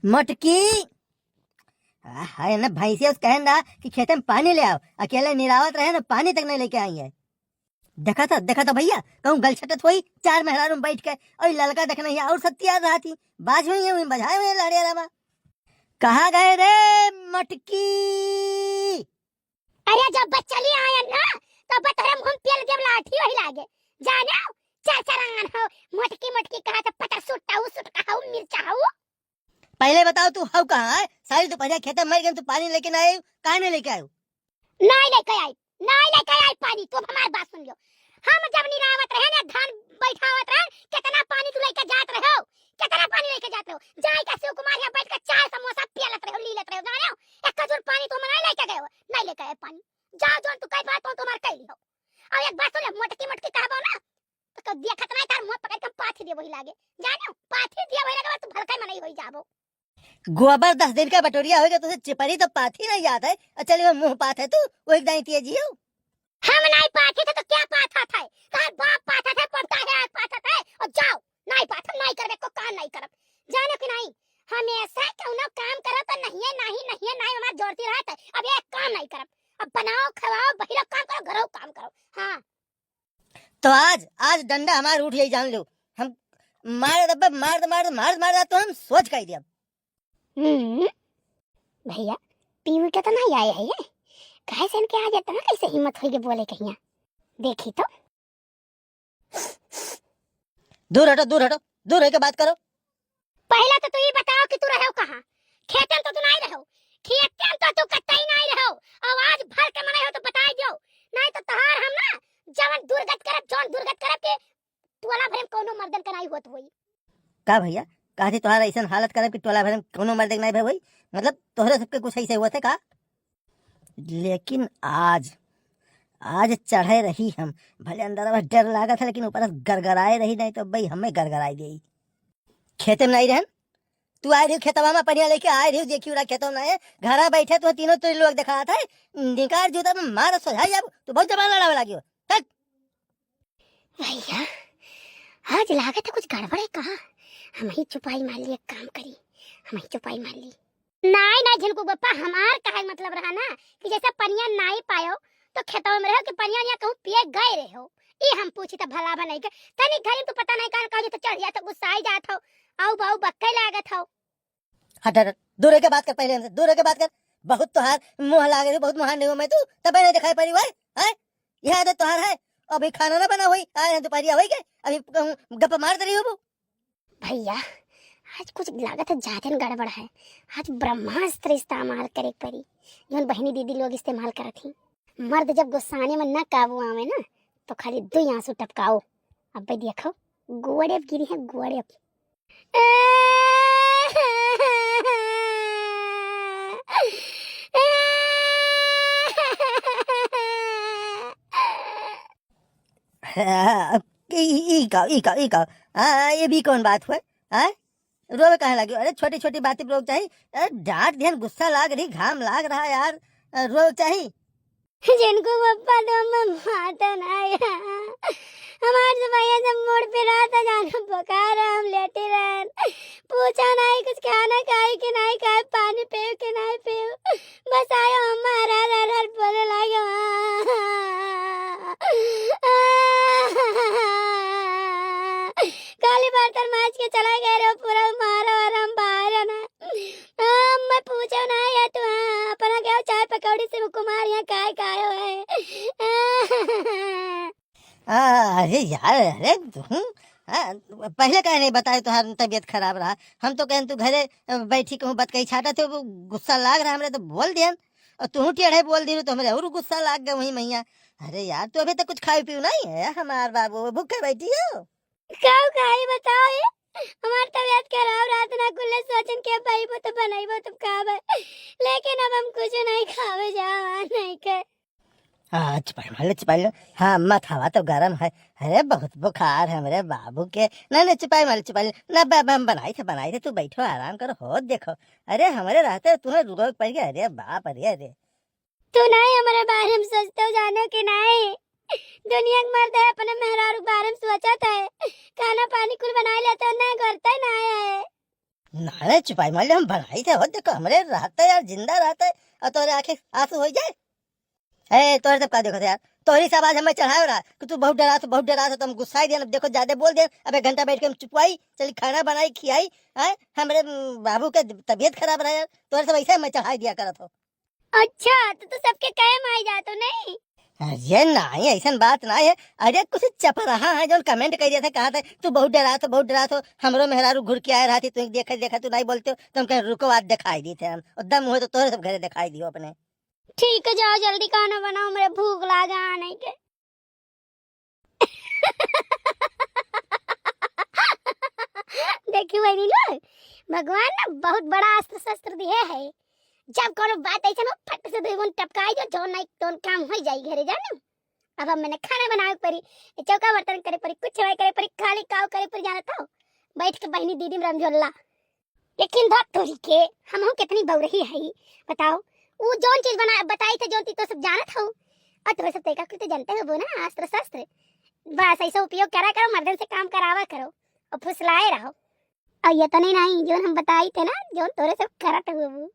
मटकी है ना भैंसिया कहे ना कि खेते में पानी ले आओ, अकेले निरावत रहे ना पानी तक नहीं लेके आई है। देखा था भैया कहूँ गलछटत हुई चार मेहरारू में बैठ के और लड़का देखना ही और सब तैयार रहा थी बाज हुई बजाए हुए लड़िया रामा। कहाँ गए रे मटकी? अरे जब बच्चा ले आया ना तो बतरे मुंह पेल के लाठी वही लागे जाने चाचा रंगन हो मटकी मटकी कहा तो पता सुट कहा मिर्चा हो। पहले बताओ तू हव कहाँ है? सारी दोपहर खेते में मर गए तू पानी लेके ना आये काहे नहीं लेके आयो? नहीं लेके आई पानी। तुम हमारी बात सुन लो, हम जब निरावत रहे ना धान बैठावत रहे कितना पानी तू लेके जात रहे हो, कितना पानी लेके जाते हो। जाए का शिव कुमार यहाँ बैठ के चाय समोसा पियलत रहे हो लीलत रहे हो जाने हो। एक खजूर पानी तुम नहीं लेके गए हो, नहीं लेके आए पानी। जाओ जोन तू कई बात हो तुम्हार कह लियो। और एक बात सुन मटकी मटकी कहबो ना तो देखत नहीं तार मुंह पकड़ के पाथी दे वही लागे जाने हो। पाथी दिया वही लगे तू भलकाई में नहीं होई जाबो। गोबर 10 दिन का बटोरिया होगा तुझे चिपरी तो पाथी नहीं याद है। चलिए मुंह पाथ है तू वो एक दाई जियो। हम नहीं पाथे थे तो क्या पाथा था? तार बाप पाथा था पड़ता है पाथा था। और जाओ नहीं पाथा नहीं करबे को काम नहीं करब जानो कि नहीं। हमेशा क्यों ना काम करब तो नहीं हमार जोड़ती रहत है। अब एक काम नहीं करब, अब बनाओ खवाओ बहिरो काम करो घरो काम करो। हां तो आज डंडा हमारे उठ यही जान लो। हम मार तो हम सोच कर दिया। भैया पीवी के तो नहीं आए है ये कहे से इनके आ जाता ना कैसे हिम्मत होई के बोले कहिया देखी तो। दूर हटो के बात करो। पहले तो तू ये बताओ कि तू रहो कहां? खेतन तो तू नहीं रहो, खेतन तो तू कतई नहीं रहो। आवाज भर के मने हो तो बताई दियो नहीं तो तहार हम ना जवन दुर्गत करब के टोला भरे कोनो मर्दन का नहीं होत होई। का भैया काहे तोहार ऐसा हालत करे कि टोला भर में कोनो मर्द नहीं भाई मतलब तोहरे सबके कुछ ऐसे हुआ थे का? लेकिन आज चढ़े रही हम भले अंदर में डर लगा था लेकिन ऊपर गरगराए रही नहीं तो भाई हमें गरगराई गई। खेते में नहीं रहन तू आए रही खेतवा में पनिया लेके आए रही देखी उड़ा खेतों में है घर बैठे तो तीनों तो लोग दिखा था निकार जूता में मार सोझा जा तो बहुत जबान लड़ावे लगी हो। भैया आज लागत है कुछ गड़बड़ है कहा। हम ही चुपाई मार ली, एक काम करी हम ही चुपाई मार ली। नहीं झिलकू बप्पा हमार कहे मतलब रहा ना कि जैसे पनिया नहीं पायो तो खेतों में रहो कि पनिया या कहूं पिए गए रहे हो। ये हम पूछी तो भला नहीं के तनी घरी तो पता नहीं कान कहो तो चढ़ जा तो गुस्सा ही जात हो आउ बाऊ बक्के लागत हो। हट दूर के बात कर, पहले हमसे दूर के बात कर। बहुत तोहार मुंह लागे रही बहुत मुहान नहीं हूं मैं तू तब नहीं दिखाई पड़ी भाई है यह आदत तोहार है। अभी खाना ना बना हुई आए दोपहरिया हुई के अभी गप्पा मार रही हो वो। भैया आज कुछ लागत है ज्यादा गड़बड़ है। आज ब्रह्मास्त्र इस्तेमाल करे पड़ी जोन बहनी दीदी लोग इस्तेमाल करत थी। मर्द जब गुस्साने में न काबू आवे ना तो खाली दो आंसू टपकाओ। अब भाई देखो गोड़े गिरी है गोड़े। ये भी कौन बात हुआ है? रोवे कहे लगे? अरे छोटी छोटी बातें रोक चाहिए। डांट ध्यान गुस्सा लाग रही घाम लाग रहा यार रोक चाहिए। जिनको पप्पा तो मैं माता नहीं हमारे से भैया जब मोड़ पे रहा था जाना बुखार हम लेटे रहे पूछा नहीं कुछ खाना खाए कि नहीं खाए पानी पे कि नहीं पे बस आयो हमारा हर बोले लगे काली बर्तन माज के चला गया रे पूरा मारा और हम बाहर ना मैं पूछो ना या तू अपना क्या चाय पकौड़ी से कुमार यहाँ काय है। अरे यार अरे पहले कहे नहीं बताए तुम्हारी तबीयत खराब रहा। हम तो कहें तू घरे बैठी कहूँ बत कहीं छाटा थे वो गुस्सा लाग रहा हमरे तो बोल दिया और तू टेढ़े बोल दी तो हमरे और गुस्सा लाग गया वही मैया। अरे यार तू अभी तक कुछ खाई पीऊ नहीं है हमार बाबू भूखे बैठी हो काऊ खाई बताओ ये हमार तबीयत खराब रात ना कुल्ले सोचन के भाई वो तो बनाई वो तुम खावे लेकिन अब हम कुछ नहीं खावे जावा नहीं के। छिपाई लो हाँ मत हवा तो गर्म है। अरे बहुत बुखार है मेरे बाबू के। नहीं छिपाई ना हम बनाई थे तू बैठो आराम करो हो देखो। अरे हमारे रहते तुम्हें रोग पड़ गया। अरे बाप अरे तू नहीं हमारे बारे में सोचते हो जानो कि नहीं दुनिया के मर्द है अपने मेहरारू बारे में सोचता है खाना पानी कुल बना लेता ना करता ना है। नाले छुपाई मान ले हम बनाई थे हो देखो हमरे रहते यार जिंदा रहते और तोरे आंखें आंसू हो जाए। ए तोरे सब का देखो थे यार तोरी से आवाज हमें चढ़ाए रहा कि तू बहुत डरा था तो हम गुस्सा ही दिया अब देखो ज्यादा बोल दिया अब 1 घंटा बैठ के हम चुपवाई चली खाना बनाई खियाई है हमरे बाबू के तबीयत खराब रहा यार तोरे सब ऐसे हमें चढ़ाई दिया करत हो। अच्छा तो तू सबके कहे माई जातो नहीं। अरे नहीं ऐसा बात ना है। अरे कुछ चप रहा है जो कमेंट कर दिया था कहा था तू बहुत डरा तो हमरो मेहरारू घुर के आए रहा थी तू देखा तू नहीं बोलते हो तो हम कहीं रुको आज दिखाई दी थे हम और दम हुए तो तोरे सब घरे दिखाई दियो अपने। ठीक है जाओ जल्दी खाना बनाओ मेरे भूख लगा आने के। देखियो वही लोग भगवान ना बहुत बड़ा अस्त्र शस्त्र दिए है। जब कोनो बात ऐसा ना फट से दुगुन टपकाई जो नहीं तो काम हो जाई घरे जाने। अब मैंने खाना बनावे परी चौका बर्तन करे परी कुछ करे परी खाली काव करे परी जाना था बैठ के बहनी दीदी में रमझोला। लेकिन धप तोरी के हम कितनी बौरही है बताओ वो जोन चीज बना बताई थे जोन ती तो सब जानत हो और तो सब तरीका कुछ तो जानते हो वो ना अस्त्र शस्त्र बस ऐसा उपयोग करा करो मर्दन से काम करावा करो और फुसलाए रहो और ये तो नहीं जोन हम बताई थे ना जोन तोरे सब करत हो।